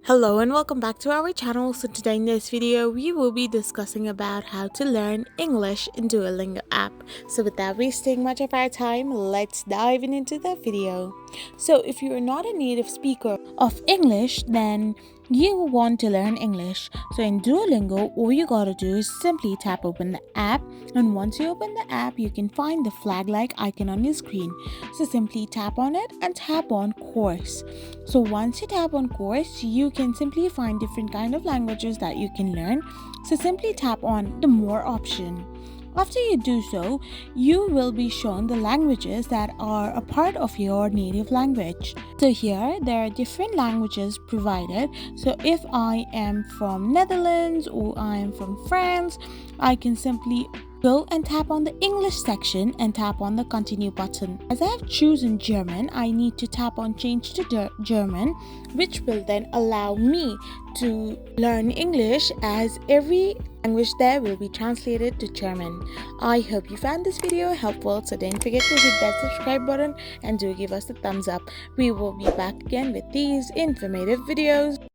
Hello and welcome back to our channel. So today in this video we will be discussing about how to learn English in Duolingo app. So without wasting much of our time, let's dive into the video. So if you're not a native speaker of English, then you want to learn English. So in Duolingo, all you gotta do is simply tap open the app, and once you open the app, you can find the flag-like icon on your screen. So simply tap on it and tap on course. So once you tap on course, you can simply find different kind of languages that you can learn. So simply tap on the more option. After you do so, you will be shown the languages that are a part of your native language. So here there are different languages provided. So if I am from Netherlands or I am from France, I can simply go and tap on the English section and tap on the continue button. As I have chosen German, I need to tap on change to German, which will then allow me to learn English, as every language there will be translated to German. I hope you found this video helpful, so don't forget to hit that subscribe button and do give us a thumbs up. We will be back again with these informative videos.